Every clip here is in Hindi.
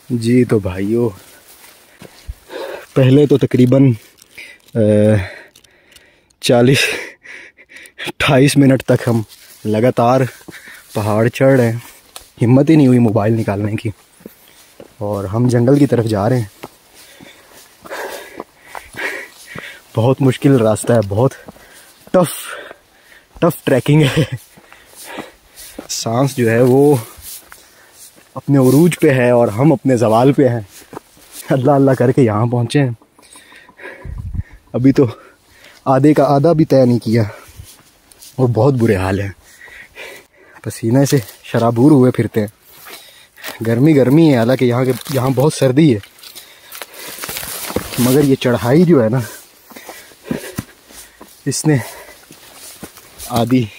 जी तो भाइयों, पहले तो तकरीबन 40-28 मिनट तक हम लगातार पहाड़ चढ़ रहे हैं, हिम्मत ही नहीं हुई मोबाइल निकालने की, और हम जंगल की तरफ जा रहे हैं। बहुत मुश्किल रास्ता है, बहुत टफ ट्रैकिंग है। सांस जो है वो अपने उरूज पे है और हम अपने ज़वाल पे हैं। अल्लाह अल्लाह करके यहाँ पहुँचे हैं। अभी तो आधे का आधा भी तय नहीं किया और बहुत बुरे हाल हैं। पसीने से शराबूर हुए फिरते हैं। गर्मी है, हालांकि यहाँ बहुत सर्दी है, मगर ये चढ़ाई जो है ना, इसने आधी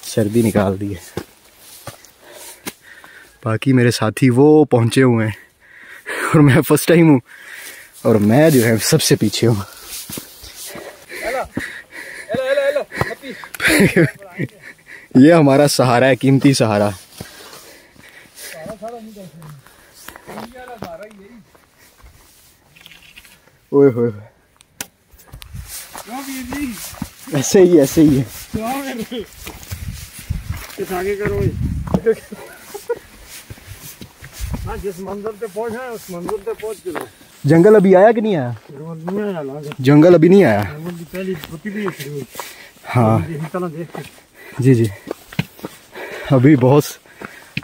सर्दी निकाल दी है। बाकी मेरे साथी वो पहुँचे हुए हैं और मैं फर्स्ट टाइम हूँ, और मैं जो है सबसे पीछे हूँ। ये हमारा सहारा है, कीमती सहारा। ओए होए, ऐसे ही है। जिस मंजिल पे पहुंचा है उस मंजिल पे पहुंच गए। जंगल अभी आया कि नहीं आया? जंगल अभी नहीं आया। हाँ जी।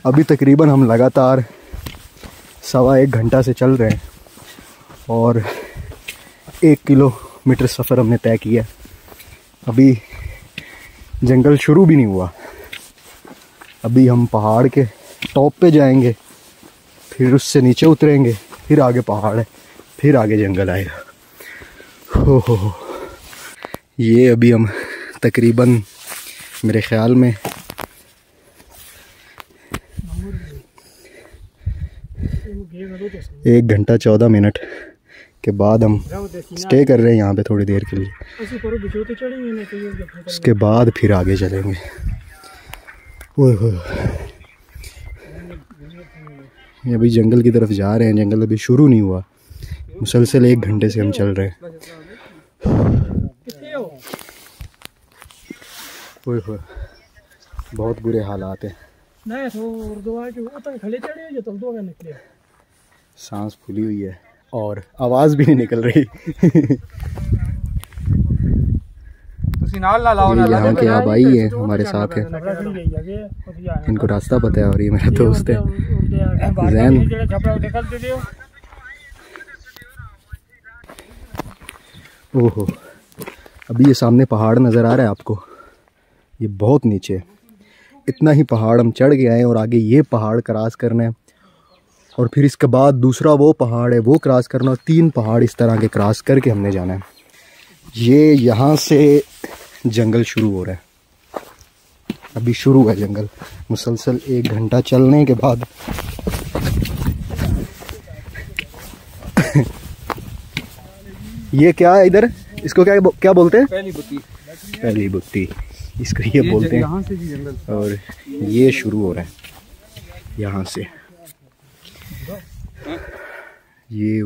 अभी तकरीबन हम लगातार 1.25 घंटा से चल रहे हैं और 1 किलोमीटर सफ़र हमने तय किया। अभी जंगल शुरू भी नहीं हुआ। अभी हम पहाड़ के टॉप पे जाएंगे, फिर उससे नीचे उतरेंगे, फिर आगे पहाड़ है, फिर आगे जंगल आएगा। हो। ये अभी हम तकरीबन मेरे ख्याल में 1 घंटा 14 मिनट के बाद हम स्टे कर रहे हैं यहाँ पे थोड़ी देर के लिए। उसके बाद फिर आगे चलेंगे। ओह, ये अभी जंगल की तरफ जा रहे हैं। जंगल अभी शुरू नहीं हुआ, मुसलसल 1 घंटे से हम चल रहे हैं। ओह, बहुत बुरे हालात हैं। सांस फूली हुई है और आवाज़ भी नहीं निकल रही। यहाँ के आबाई हैं, हमारे साथ हैं, इनको रास्ता पता है, और ये मेरा दोस्त है जैन। ओहो, अभी ये सामने पहाड़ नज़र आ रहा है आपको, ये बहुत नीचे। इतना ही पहाड़ हम चढ़ के आए और आगे ये पहाड़ क्रॉस करना है, और फिर इसके बाद दूसरा वो पहाड़ है, वो क्रॉस करना, और 3 पहाड़ इस तरह के क्रॉस करके हमने जाना है। ये यहाँ से जंगल शुरू हो रहा है। अभी शुरू है जंगल, मुसलसल 1 घंटा चलने के बाद। ये क्या है इधर, इसको क्या बोलते हैं? पहली बुत्ती इसको ये बोलते हैं। और ये शुरू हो रहा है यहाँ से। ये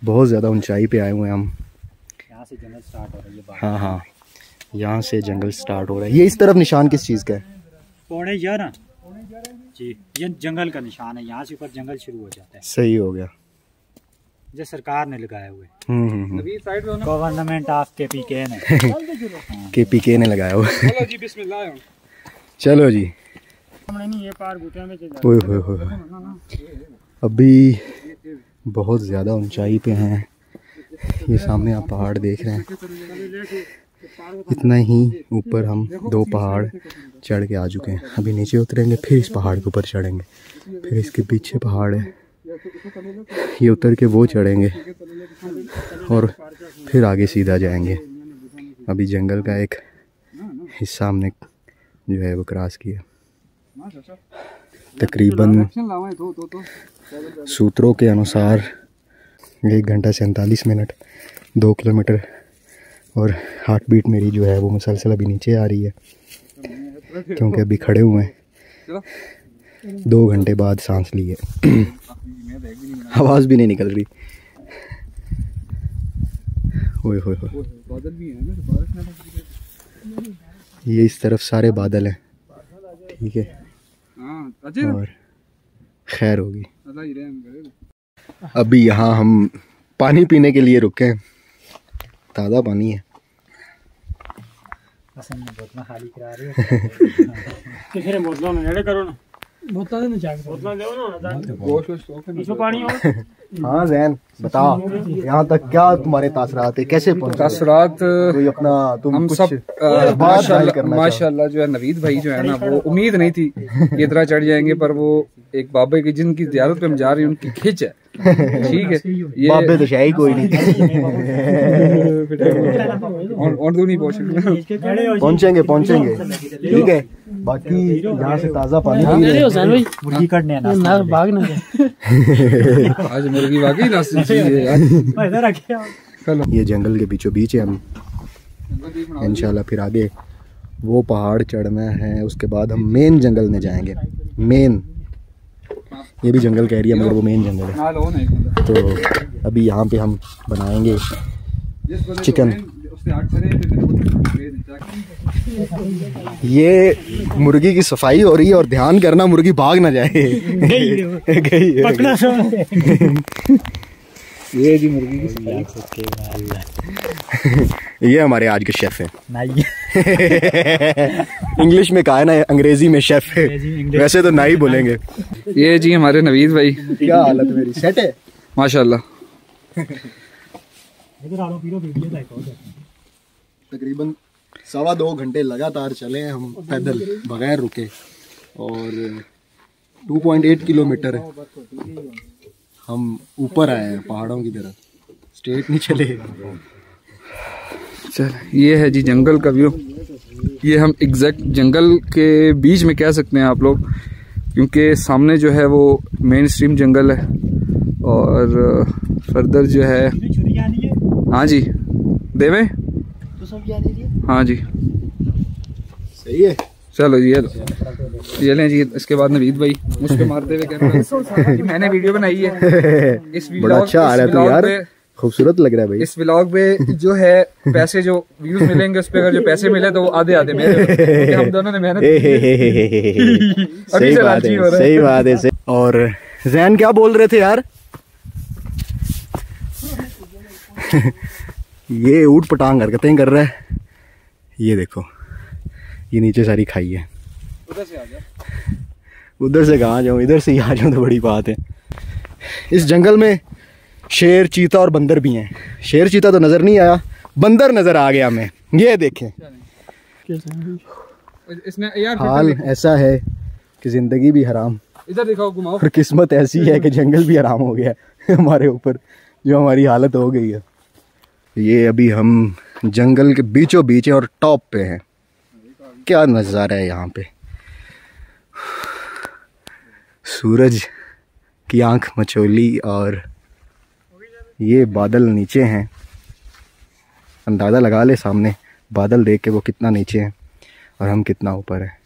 बहुत ज़्यादा ऊंचाई पे आए हुए हैं हम। यहाँ से जंगल स्टार्ट हो रहा है। हाँ, यहाँ से जंगल स्टार्ट हो रहा है। ये इस तरफ निशान किस चीज़ का है? पौड़े ना जी, ये जंगल का निशान है। यहाँ से ऊपर जंगल शुरू हो जाता है। सही हो गया, जो सरकार ने लगाए हुए। गवर्नमेंट ऑफ KPK ने KPK ने लगाया हुआ। चलो जी। ओए, अभी बहुत ज़्यादा ऊंचाई पे हैं। ये सामने आप पहाड़ देख रहे हैं। इतना ही ऊपर हम 2 पहाड़ चढ़ के आ चुके हैं। अभी नीचे उतरेंगे, फिर इस पहाड़ के ऊपर चढ़ेंगे, फिर इसके पीछे पहाड़ है, ये उतर के वो चढ़ेंगे और फिर आगे सीधा जाएंगे। अभी जंगल का एक हिस्सा हमने जो है वो क्रॉस किया। तकरीबन सूत्रों के अनुसार 1 घंटा 47 मिनट, 2 किलोमीटर, और हार्ट बीट मेरी जो है वो मुसलसल अभी नीचे आ रही है, क्योंकि अभी खड़े हुए हैं। 2 घंटे बाद सांस ली है। आवाज़ भी नहीं निकल रही। ओए होए होए, बादल भी है ना, बारिश ना। ये इस तरफ सारे बादल हैं, ठीक है। और खैर होगी। अभी यहाँ हम पानी पीने के लिए रुके हैं, ताज़ा पानी है। बोतल खाली करा रहे हो बोतलों में नेड़े करो ना, बोतल में जाके बोतल दो ना इसमें पानी हो। हाँ जैन बताओ, यहाँ तक क्या तुम्हारे तासरात है, कैसे पहुँचे? तासरात कोई अपना तुम हम कुछ सब माशाल्लाह जो है नवीद भाई जो है ना, वो उम्मीद नहीं थी कि इतना चढ़ जाएंगे, पर वो एक बाबा की जिनकी ज़ियारत पे हम जा रहे हैं उनकी खिंच है, ठीक है। ये बाबे तो शायद कोई नहीं। और नहीं पहुंचेंगे ठीक है। बाकी यहाँ से ताज़ा पानी पी रहे हैं। मुर्गी कटने ना भागना आज मुर्गी वाकई ये जंगल के बीचों बीच है, हम इंशाल्लाह फिर आगे वो पहाड़ चढ़ना है, उसके बाद हम मेन जंगल में जाएंगे। मेन ये भी जंगल का एरिया मगर वो मेन जंगल है। तो अभी यहाँ पे हम बनाएंगे चिकन। ये मुर्गी की सफाई हो रही है और ध्यान करना मुर्गी भाग ना जाए। ये जी मुर्गी की सफाई। ये हमारे आज के शेफ हैं। इंग्लिश में कहा है ना, अंग्रेजी में शेफ है, वैसे तो नाई बोलेंगे। ये जी हमारे नवीद भाई। क्या हालत मेरी सेट है माशाल्लाह। तकरीबन 2.25 घंटे लगातार चले हैं हम पैदल बगैर रुके, और 2.8 किलोमीटर हम ऊपर आए हैं पहाड़ों की तरफ, स्ट्रेट नहीं चले। चल ये है जी जंगल का व्यू। ये हम एग्जैक्ट जंगल के बीच में कह सकते हैं आप लोग, क्योंकि सामने जो है वो मेन स्ट्रीम जंगल है और फर्दर जो है। हाँ जी देवे, हाँ जी सही है। चलो ये लें जी। इसके बाद नवीद भाई मुझ पे मारते हुए कहते हैं मैंने वीडियो बनाई है। इस बड़ा अच्छा आ रहा है तो यार, खूबसूरत लग रहा है भाई। इस व्लॉग पे जो है पैसे जो व्यूज मिलेंगे उस पे अगर जो पैसे मिले तो वो आधे आधे मेरे, हम दोनों ने मेहनत सही बात है, सही बात है। और जैन क्या बोल रहे थे यार? ये ऊट पटांग हरकतें कर रहा है। ये देखो, ये नीचे सारी खाई है। उधर से आ जा। उधर से कहाँ जाऊँ, इधर से ही आ जाऊँ तो बड़ी बात है। इस जंगल में शेर, चीता और बंदर भी हैं। शेर चीता तो नजर नहीं आया, बंदर नजर आ गया हमें। ये देखें, इसने यार हाल ऐसा है कि जिंदगी भी हराम, इधर दिखाओ, घुमाओ। और किस्मत ऐसी है कि जंगल भी हराम हो गया है हमारे ऊपर, जो हमारी हालत हो गई है। ये अभी हम जंगल के बीचों बीच और टॉप पे हैं। क्या नज़ारा है यहाँ पे, सूरज की आंख मचोली और ये बादल नीचे हैं। अंदाज़ा लगा ले सामने बादल देख के वो कितना नीचे है और हम कितना ऊपर है।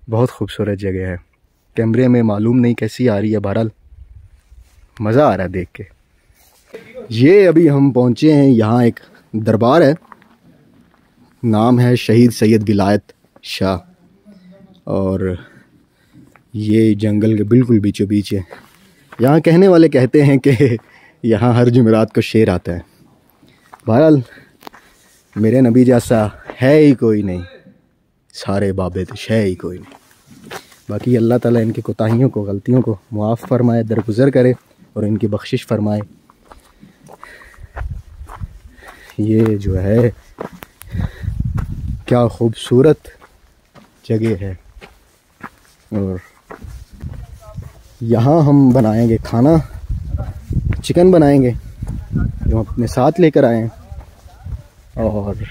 बहुत खूबसूरत जगह है, कैमरे में मालूम नहीं कैसी आ रही है, बहरहाल मज़ा आ रहा है देख के। ये अभी हम पहुँचे हैं, यहाँ एक दरबार है, नाम है शहीद सैयद विलायत शाह, और ये जंगल के बिल्कुल बीचों बीच है। यहाँ कहने वाले कहते हैं कि यहाँ हर जुमेरात को शेर आता है। बहरहाल मेरे नबी जैसा है ही कोई नहीं, सारे बाबे तो है ही कोई नहीं। बाकी अल्लाह ताला इनकी कोताहियों को, गलतियों को मुआफ़ फरमाए, दरगुज़र करे और इनकी बख्शिश फरमाए। ये जो है क्या खूबसूरत जगह है, और यहाँ हम बनाएंगे खाना, चिकन बनाएंगे जो हम अपने साथ लेकर आए हैं, और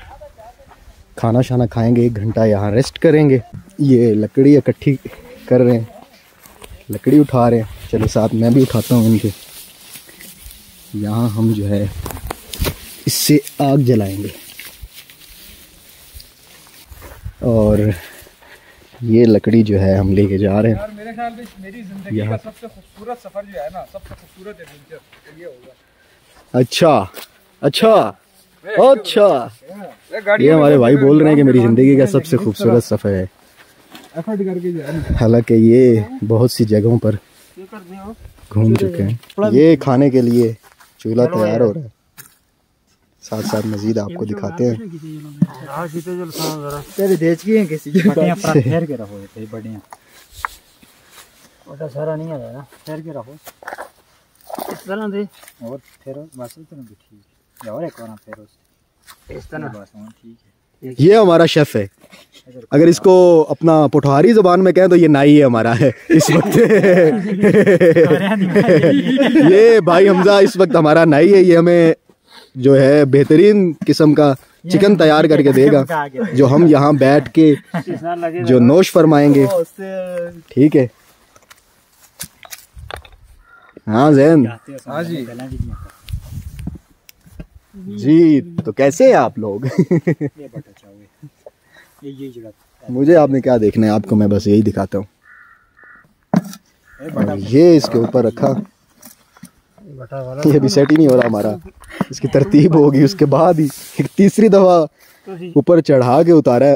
खाना शाना खाएंगे, 1 घंटा यहाँ रेस्ट करेंगे। ये लकड़ी इकट्ठी कर रहे हैं, लकड़ी उठा रहे हैं, चलो साथ मैं भी उठाता हूँ इनके। यहाँ हम जो है इससे आग जलाएंगे, और ये लकड़ी जो है हम लेके जा रहे हैं। यार मेरे ख्याल में मेरी जिंदगी का सबसे खूबसूरत सफर जो है ना, सबसे खूबसूरत एडवेंचर तो ये होगा। अच्छा अच्छा अच्छा, ये हमारे भाई बोल रहे हैं कि मेरी जिंदगी का सबसे खूबसूरत सफर है। एफर्ट करके जाए। हालांकि ये बहुत सी जगहों पर घूम चुके हैं। ये खाने के लिए चूल्हा तैयार हो रहा है, साथ साथ मजीद आपको दिखाते हैं। सारा नहीं आ रहा, ठहर के रखो इस तरह दे और फिर बस इतना भी ठीक है और एक और फिर इस तरह बस ठीक है। ये हमारा शेफ है, अगर इसको अपना पोठहारी जुबान में कहें तो ये नाई है हमारा है इस वक्त। ये भाई हमजा इस वक्त हमारा नाई है। ये हमें जो है बेहतरीन किस्म का चिकन तैयार करके देगा, जो हम यहाँ बैठ के जो नोश फरमाएंगे। ठीक है, हाँ जैन हाँ जी जी। तो कैसे हैं आप लोग? मुझे आपने क्या देखना है, आपको मैं बस यही दिखाता हूँ। ये इसके ऊपर रखा, ये भी सेट ही नहीं हो रहा हमारा। इसकी तरतीब होगी उसके बाद ही एक तीसरी दफा ऊपर चढ़ा के उतारा है।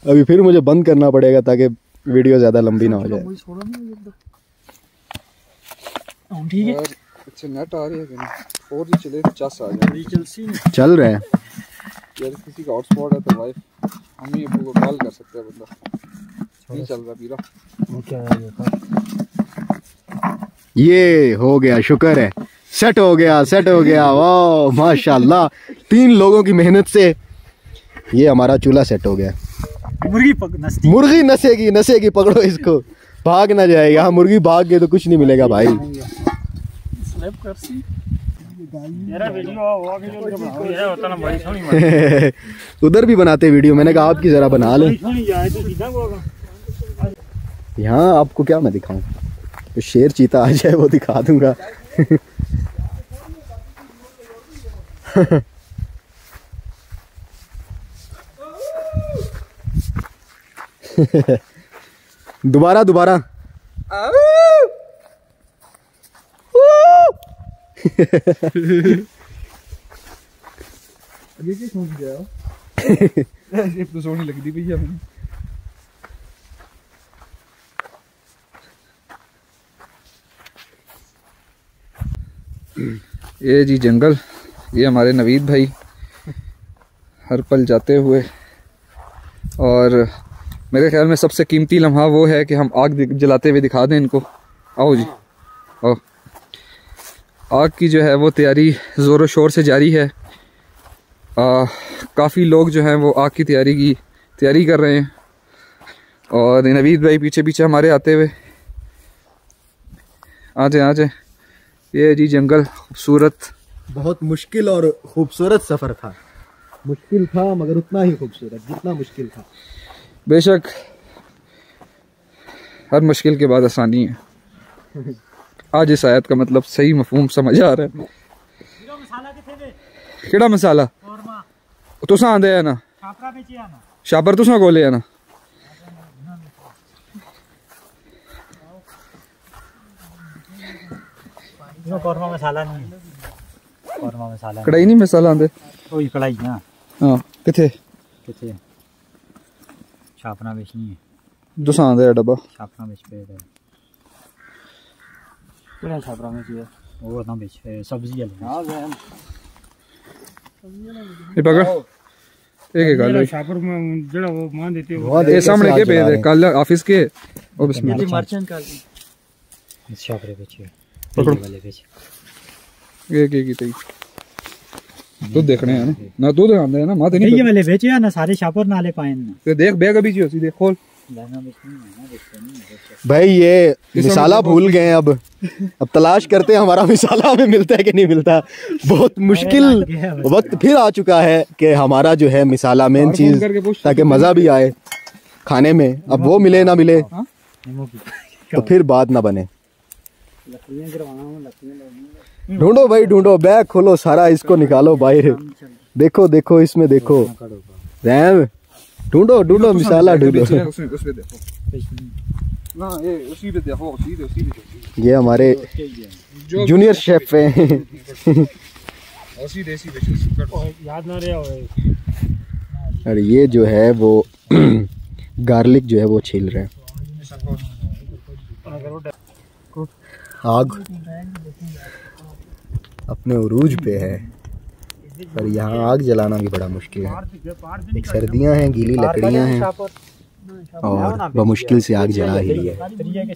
अभी फिर मुझे बंद करना पड़ेगा ताकि वीडियो ज्यादा लंबी ना हो जाए। ठीक है, अच्छा नेट आ रही है कि नहीं? और भी चले 50 आ जाए। चल रहे हैं यार, किसी का हॉटस्पॉट है तो वाइफ हम ही को कॉल कर सकते हैं। बंदा नहीं चल रहा पीरा। ये हो गया, शुक्र है, सेट हो गया, सेट हो गया। वाह माशाल्लाह, 3 लोगों की मेहनत से ये हमारा चूल्हा सेट हो गया। मुर्गी नसेगी नसेगी, पकड़ो इसको, भाग ना जाएगा। हाँ, मुर्गी भाग गई तो कुछ नहीं मिलेगा भाई। उधर भी बनाते वीडियो, मैंने कहा आपकी जरा बना लें। यहाँ आपको क्या मैं दिखाऊं, तो शेर चीता आ जाए वो दिखा दूंगा। दोबारा दोबारा। ये क्या सोच गया? ये तो सोनी लग दी भैया मैंने। ये जी जंगल, ये हमारे नवीद भाई हर पल जाते हुए। और मेरे ख्याल में सबसे कीमती लम्हा वो है कि हम आग जलाते हुए दिखा दें इनको। आओ जी आओ। आग की जो है वो तैयारी ज़ोर शोर से जारी है। काफ़ी लोग जो हैं वो आग की तैयारी कर रहे हैं। और नवीद भाई पीछे पीछे हमारे आते हुए। आ जाए। ये जी जंगल खूबसूरत, बहुत मुश्किल और खूबसूरत सफर था। मुश्किल था मगर उतना ही खूबसूरत जितना मुश्किल था। बेशक हर मुश्किल के बाद आसानी है। आज इस आयत का मतलब सही मफहूम समझ आ रहा है। केड़ा मसाला तुसा आंदे है ना, शापर तुसा कोले है ना। कौरमा मसाला नहीं है, कौरमा मसाला कढ़ाई नहीं मसाला आंदे। ओही कढ़ाई ना। हाँ किथे छापना बेच नहीं है, तुसा आंदे है डब्बा छापना बेच पे है। पूरा छापरा में चाहिए वो ना बेच सब्जी है। हां जैन ये पकड़ एक गाल छापर में जड़ा वो मान देते हो। ये सामने के पे है कल ऑफिस के। ओ बिस्मिल्लाह मर्चेंट का छापरे बेचिए पकड़ो वाले बेच। ये की तई तो देखने हैं ना, दूध आंदा है ना माते नहीं ये वाले बेचे ना, सारे छापर नाले पाए ना। तो देख बैग अभी जी सीधे खोल। भाई ये मिसाला भूल गए अब तलाश करते हैं हमारा मिसाला हमें मिलता है कि नहीं मिलता। बहुत मुश्किल वक्त फिर आ चुका है कि हमारा जो है मिसाला मेन चीज, ताकि मजा भी आए खाने में। अब वो मिले ना मिले तो फिर बात ना बने। ढूंढो भाई ढूंढो, बैग खोलो सारा, इसको निकालो बाहर। देखो देखो इसमें देखो रैम, ढूंढो ढूंढो मिसाला ढूंढो। उसमें देखो ना, ये उसी पे देखो, उसी पे ये हमारे जूनियर शेफ हैं। याद ना रहा हो। और ये जो है वो गार्लिक जो है वो छील रहे हैं। आग अपने उरूज पे है, पर यहाँ आग जलाना भी बड़ा मुश्किल है। एक सर्दियाँ हैं, गीली लकड़ियाँ हैं और बमुश्किल से आग जला ही है।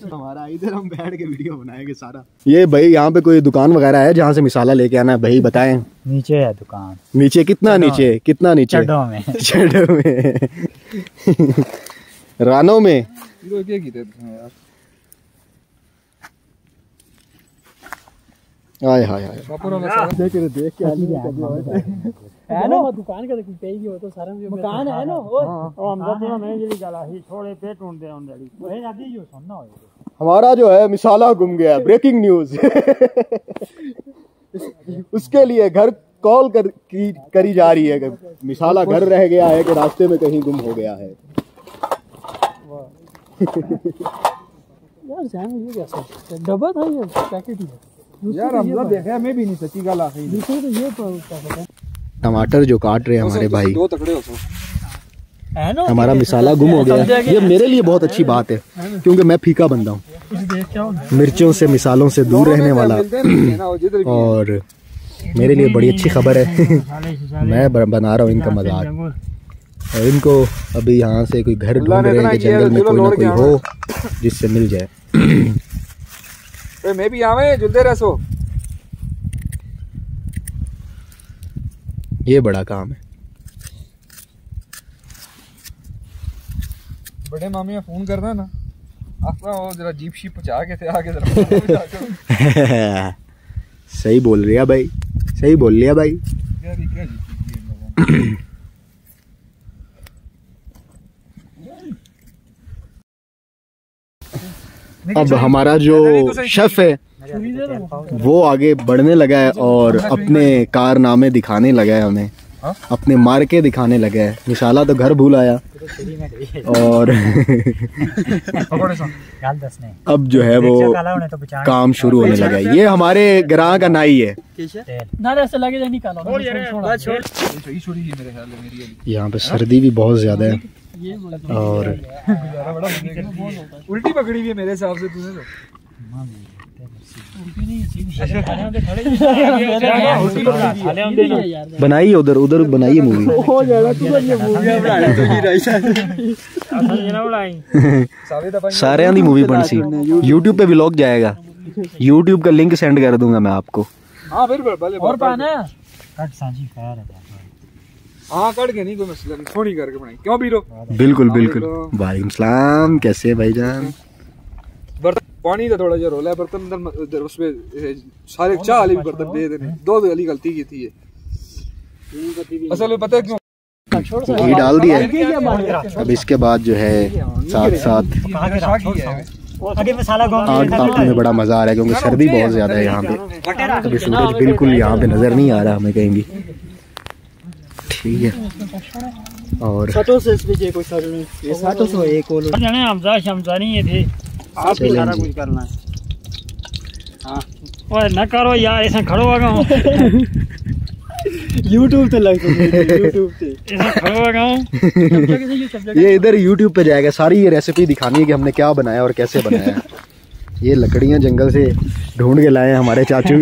हमारा इधर हम बैठ के वीडियो बनाएंगे सारा। ये भाई यहाँ पे कोई दुकान वगैरह है जहाँ से मिसाला लेके आना है? भाई बताएं। नीचे है दुकान। नीचे कितना नीचे? कितना नीचे? चड्डों में। चड्डों में। रानों में। आय हाय हाय। देख के है ना दुकान का पेगी हो तो सारा मकान है ना। और हम तो नहीं जली गला ही छोड़े पे ढूंढते हैं उंडली वही आदि जो सुनना हो। हमारा जो है मिसाला गुम गया, ब्रेकिंग न्यूज। उसके लिए घर कॉल करी जा रही है कि मिसाला घर रह गया है कि रास्ते में कहीं गुम हो गया है। यार जान ये कैसे डब्बा था ये पैकेट ही है यार। हमला देखा मैं भी नहीं सच्ची गल आखिर। दूसरे तो ये पता टमाटर जो काट रहे हैं हमारे भाई, दो तकड़े हो तो है ना। हमारा मिसाला गुम हो गया। ये मेरे लिए बहुत अच्छी बात है क्योंकि मैं फीका बंदा हूँ, मिर्चों से मिसालों से दूर रहने वाला, और मेरे लिए बड़ी अच्छी खबर है। मैं बना रहा हूँ इनका मजाक, और इनको अभी यहाँ से कोई घर ढूंढ रहे हैं कि जंगल में कोई ना कोई हो जिससे मिल जाए। मैं भी आवे जुलदे रसो। ये बड़ा काम है। बड़े मामी फोन करना ना, आपका वो जरा जीप शीप पहुंचा के थे आगे जरा। सही बोल रही है भाई, सही बोल लिया भाई। अब हमारा जो शेफ है वो आगे बढ़ने लगा है और अपने कारनामे दिखाने लगा है, हमें अपने मार्के दिखाने लगा है। मिसाला तो घर भूल आया और अब जो है वो काम शुरू होने लगा है। ये हमारे ग्रां का नाई है। यहाँ पे सर्दी भी बहुत ज्यादा है और उल्टी पकड़ी हुई है मेरे हिसाब से तूने तो। बनाइए उधर उधर बनाइए मूवी। सारे दी मूवी बन सी यूट्यूब पे व्लॉग जाएगा। यूट्यूब का लिंक सेंड कर दूंगा मैं आपको। हाँ फिर और पाना कट सांझी खैर है। हाँ कट के नहीं कोई मसला नहीं, थोड़ी करके बनाई क्यों बीरो। बिल्कुल बिल्कुल। वालेकुम सलाम, कैसे है भाईजान? बर्तन पानी का थोड़ा जरूर है, बर्तन अंदर उसमें सारे चाह वाली भी बर्तन दे देने। दो वाली गलती की थी असल में, पता है क्यों? घी डाल दिया है। अब इसके बाद जो है साथ साथ आग तापने में बड़ा मजा आ रहा है क्योंकि सर्दी बहुत ज्यादा है यहाँ पे। अभी सूरज बिल्कुल यहाँ पे नजर नहीं आ रहा हमें कहीं भी। ठीक है। और आप सारा कुछ करना है। हाँ न करो यार, ऐसा खड़ो आ गाऊं। YouTube पे लग YouTube पे ऐसा खड़ो आ गाऊं। ये इधर YouTube पे जाएगा, सारी ये रेसिपी दिखानी है कि हमने क्या बनाया और कैसे बनाया। ये लकड़ियां जंगल से ढूंढ के लाए हैं हमारे चाचू।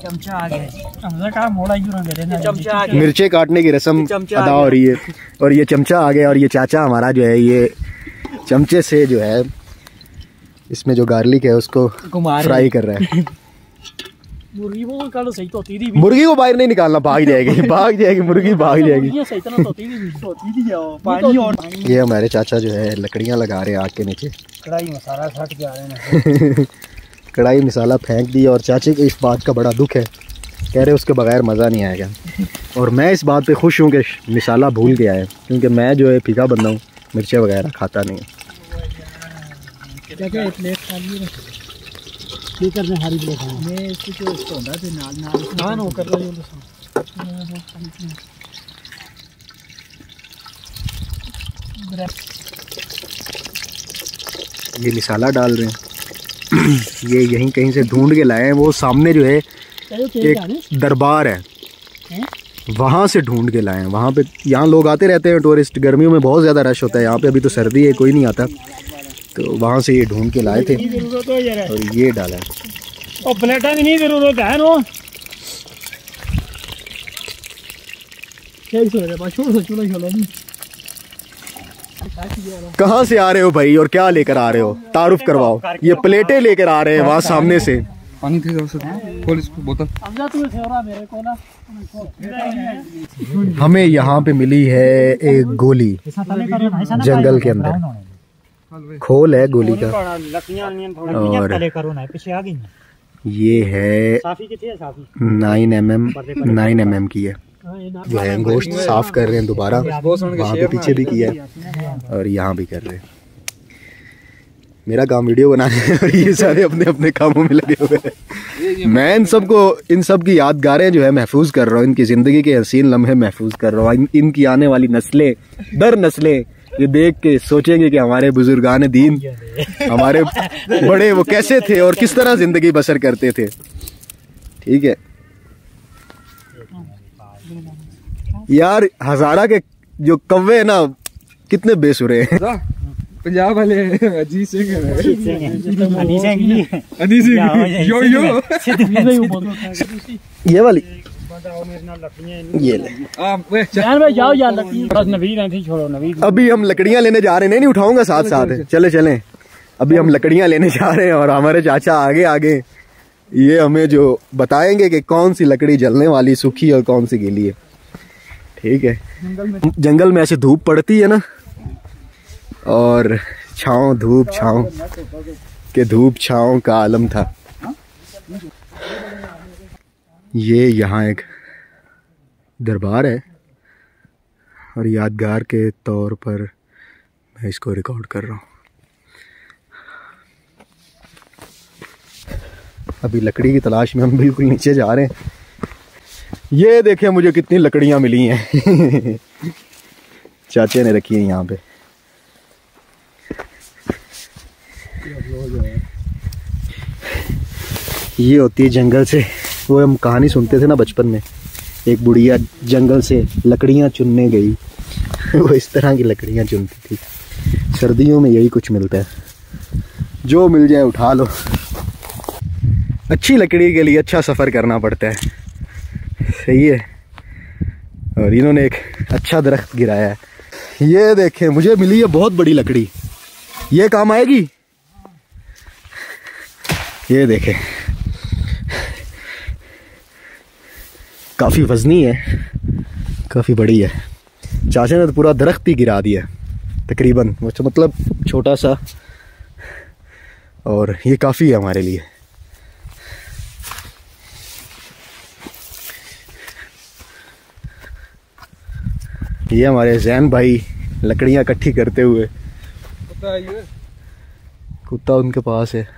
चमचा आ गया। मिर्चे काटने की रस्म अदा हो रही है और ये चमचा आ गया। और ये चाचा हमारा जो है ये चमचे से जो है इसमें जो गार्लिक है उसको फ्राई कर रहा है। मुर्गी को बाहर नहीं निकालना, भाग जाएगी भाग जाएगी मुर्गी, भाग जाएगी। ये हमारे चाचा जो है लकड़ियां लगा रहे हैं आग के नीचे। कढ़ाई मसाला छट के आ रहे हैं। कढ़ाई मसाला फेंक दी और चाचे को इस बात का बड़ा दुख है, कह रहे उसके बगैर मज़ा नहीं आएगा। और मैं इस बात पे खुश हूँ कि मिसाला भूल गया है क्योंकि मैं जो है फीका बंदा हूँ, मिर्चें वगैरह खाता नहीं। ये करने हारी प्लेट है मैं इसको जो इसको होता है नाल हां नो कर रहा हूं ये मिसाला डाल रहे हैं ये यहीं कहीं से ढूंढ के लाए हैं। वो सामने जो है एक दरबार है, वहाँ से ढूंढ के लाए हैं। वहाँ पे यहाँ लोग आते रहते हैं टूरिस्ट, गर्मियों में बहुत ज़्यादा रश होता है यहाँ पे। अभी तो सर्दी है, कोई नहीं आता, तो वहाँ से ये ढूंढ के लाए थे और ये डाला है। और प्लेटा की नहीं जरूरत है नो कहाँ से आ रहे हो भाई और क्या लेकर आ रहे हो? तारुफ करवाओ। ये प्लेटें लेकर आ रहे हैं वहाँ सामने से। पानी थे खोल इसको बोतल। हमें यहाँ पे मिली है एक गोली जंगल के अंदर, खोल है गोली का। और ये है 9 mm की है। जो है गोश्त साफ कर रहे हैं दोबारा, वहाँ पे पीछे भी किया है और यहाँ भी कर रहे हैं। मेरा काम वीडियो बनाने है और ये सारे अपने अपने कामों में लगे हुए हैं। मैं इन सब की यादगारें जो है महफूज कर रहा हूँ, इनकी ज़िंदगी के हसीन लम्हे महफूज कर रहा हूँ। इनकी आने वाली नस्लें दर नस्लें ये देख के सोचेंगे कि हमारे बुजुर्गान दीन, हमारे बड़े वो कैसे थे और किस तरह ज़िंदगी बसर करते थे। ठीक है यार, हजारा के जो कव्वे है ना कितने बेसुरे हैं। पंजाब वाले अजीत सिंह यो ये वाली ये ले। अभी हम लकड़ियां लेने जा रहे हैं। नहीं उठाऊंगा साथ साथ, चले चले। अभी हम लकड़ियां लेने जा रहे हैं और हमारे चाचा आगे आगे ये हमें जो बताएंगे कि कौन सी लकड़ी जलने वाली सूखी और कौन सी गीली है। ठीक है, जंगल में ऐसे धूप पड़ती है ना, और छाँव धूप छाँव के धूप छाँव का आलम था। ये यहाँ एक दरबार है और यादगार के तौर पर मैं इसको रिकॉर्ड कर रहा हूँ। अभी लकड़ी की तलाश में हम बिल्कुल नीचे जा रहे हैं। ये देखें मुझे कितनी लकड़ियाँ मिली हैं चाचे ने रखी है यहाँ पे। ये होती है जंगल से, वो हम कहानी सुनते थे ना बचपन में, एक बुढ़िया जंगल से लकड़ियाँ चुनने गई वो इस तरह की लकड़ियाँ चुनती थी। सर्दियों में यही कुछ मिलता है, जो मिल जाए उठा लो। अच्छी लकड़ी के लिए अच्छा सफ़र करना पड़ता है, सही है। और इन्होंने एक अच्छा दरख्त गिराया है। ये देखें मुझे मिली है बहुत बड़ी लकड़ी, ये काम आएगी। ये देखें काफ़ी वजनी है, काफ़ी बड़ी है। चाचा ने तो पूरा दरख्त ही गिरा दिया तकरीबन, मतलब छोटा सा, और ये काफ़ी है हमारे लिए। ये हमारे जैन भाई लकड़ियाँ इकट्ठी करते हुए। कुत्ता उनके पास है।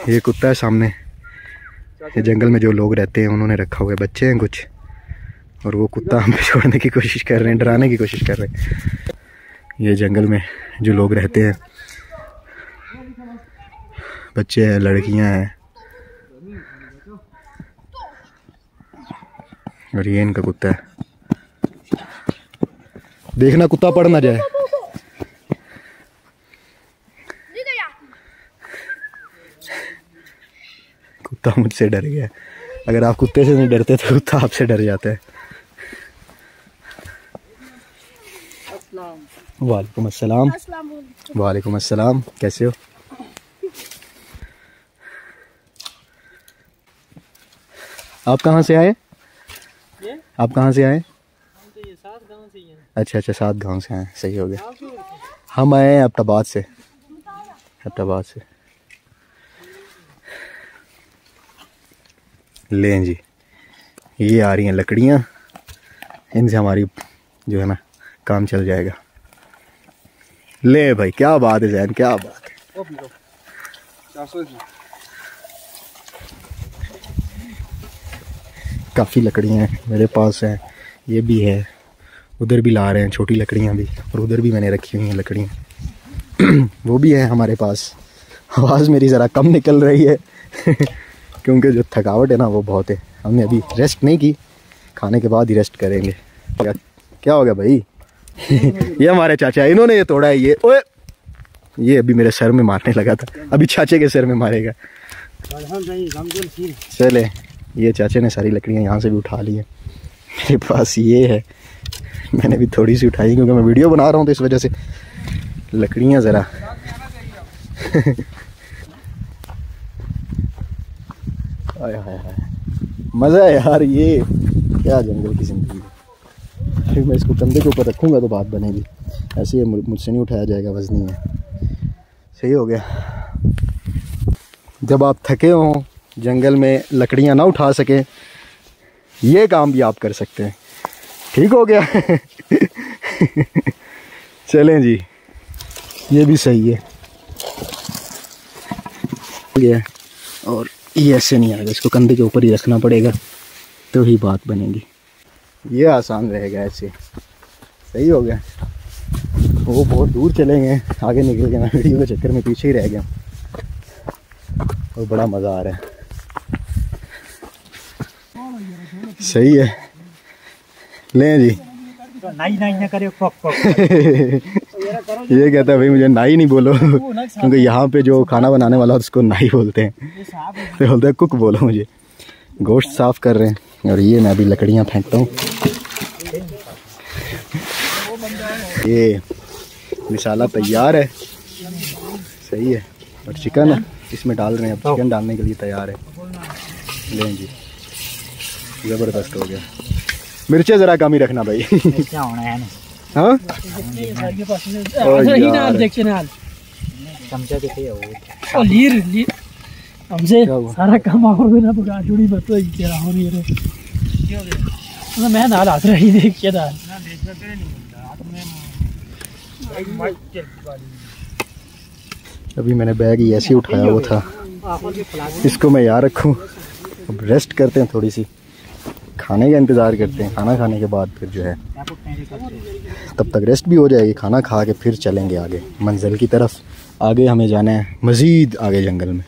ये कुत्ता है सामने, ये जंगल में जो लोग रहते हैं उन्होंने रखा हुआ है, बच्चे हैं कुछ, और वो कुत्ता हम पे छोड़ने की कोशिश कर रहे हैं, डराने की कोशिश कर रहे हैं। ये जंगल में जो लोग रहते हैं, बच्चे हैं, लड़कियां हैं, और ये इनका कुत्ता है। देखना कुत्ता पड़ ना जाए। कुत्ता मुझसे डर गया। अगर आप कुत्ते से नहीं डरते तो कुत्ता आपसे डर जाता है। वालेकुम अस्सलाम। वालेकुम अस्सलाम, कैसे हो? आप कहाँ से आए? आप कहाँ से आए? तो ये 7 गांव से ही हैं। अच्छा 7 गांव से आए, सही हो गया। हम आए हैं अब्टाबाद से। अब्टाबाद से लें जी, ये आ रही हैं लकड़ियाँ, इनसे हमारी जो है ना काम चल जाएगा। ले भाई क्या बात है जैन, क्या बात है। काफ़ी लकड़ियाँ हैं मेरे पास हैं, ये भी है, उधर भी ला रहे हैं छोटी लकड़ियाँ भी, और उधर भी मैंने रखी हुई हैं लकड़ियाँ वो भी है हमारे पास। आवाज़ मेरी ज़रा कम निकल रही है क्योंकि जो थकावट है ना वो बहुत है। हमने अभी रेस्ट नहीं की, खाने के बाद ही रेस्ट करेंगे। क्या हो गया भाई ये हमारे चाचा, इन्होंने ये तोड़ा है। ये ओए, ये अभी मेरे सर में मारने लगा था, अभी चाचे के सर में मारेगा। चले, ये चाचे ने सारी लकड़ियाँ यहाँ से भी उठा ली हैं। मेरे पास ये है, मैंने भी थोड़ी सी उठाई क्योंकि मैं वीडियो बना रहा हूँ तो इस वजह से लकड़ियाँ ज़रा आय हाय हाय, मज़ा है यार, ये क्या जंगल की ज़िंदगी है। फिर मैं इसको कंधे के ऊपर रखूँगा तो बात बनेगी, ऐसे ये मुझसे नहीं उठाया जाएगा, वज़नी है। सही हो गया। जब आप थके हों, जंगल में लकड़ियाँ ना उठा सकें, ये काम भी आप कर सकते हैं। ठीक हो गया चलें जी, ये भी सही है। और ये ऐसे नहीं आएगा, इसको कंधे के ऊपर ही रखना पड़ेगा तो ही बात बनेगी। ये आसान रहेगा ऐसे। सही हो गया। वो बहुत दूर चले गए, आगे निकल गए, मैं वीडियो के चक्कर में पीछे ही रह गया और बड़ा मज़ा आ रहा है। सही है, लें जी। नाई नाई ना करे पक पक ये कहता है भाई मुझे नाई नहीं बोलो क्योंकि यहाँ पे जो खाना बनाने वाला उसको नाई बोलते हैं, तो बोलते हैं कुक बोलो मुझे। गोश्त साफ कर रहे हैं और ये मैं अभी लकड़ियाँ फेंकता हूँ। ये मिसाला तैयार है, सही है। और चिकन है इसमें डाल रहे हैं, अब चिकन डालने के लिए तैयार है। लें जी, ज़बरदस्त हो गया। मिर्चें ज़रा कम ही रखना भाई। क्या होना है ना? हाँ चमचा कितने हो और लीर हमसे सारा काम आओ ना पका जुड़ी बतो ही तेरा हो नहीं रे तो मैं ना हाथ रही देख के दाल ना देख सकते नहीं अभी मैंने बैग ही ऐसे ही उठाया हुआ था, इसको मैं यहाँ रखूँ। अब रेस्ट करते हैं, थोड़ी सी खाने का इंतज़ार करते हैं। खाना खाने के बाद फिर जो है तब तक रेस्ट भी हो जाएगी। खाना खा के फिर चलेंगे आगे मंजिल की तरफ। आगे हमें जाना है मज़ीद आगे जंगल में।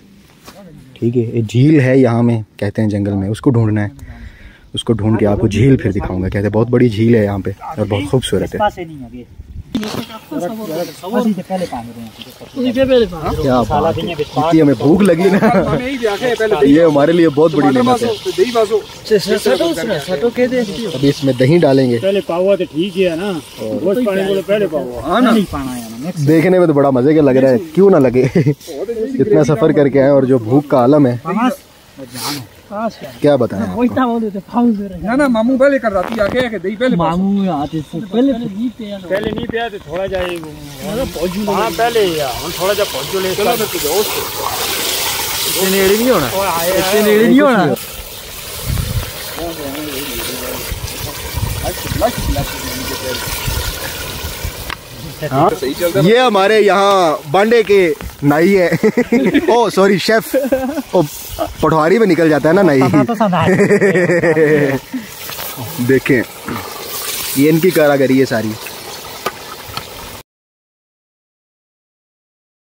ठीक है, एक झील है यहाँ में कहते हैं जंगल में, उसको ढूंढना है। उसको ढूंढ के आपको झील फिर दिखाऊंगा। कहते हैं बहुत बड़ी झील है यहाँ पे और बहुत खूबसूरत है। क्या बात है, इतनी हमें भूख लगी ना ये हमारे लिए बहुत बड़ी नेमत है। अभी इसमें दही डालेंगे। पहले पावा तो ठीक है ना, पहले पावा देखने में तो बड़ा मजे का लग रहा है, क्यों ना लगे। इतना सफर करके आए और जो भूख का आलम है क्या बताएं। ना ना मामू पहले कर रहा थी आके दही पहले मामू आते से पहले नहीं पिया तो थोड़ा जाए हां पहले हम थोड़ा जा पहुंचो ले चलो तो दोस्त इतने नेड़े नहीं होना, इतने नेड़े नहीं होना। हाँ? ये हमारे यहाँ बांडे के नाई है ओ सॉरी शेफ, ओ पटवारी में निकल जाता है ना नाई। देखें ये इनकी कारीगरी है सारी।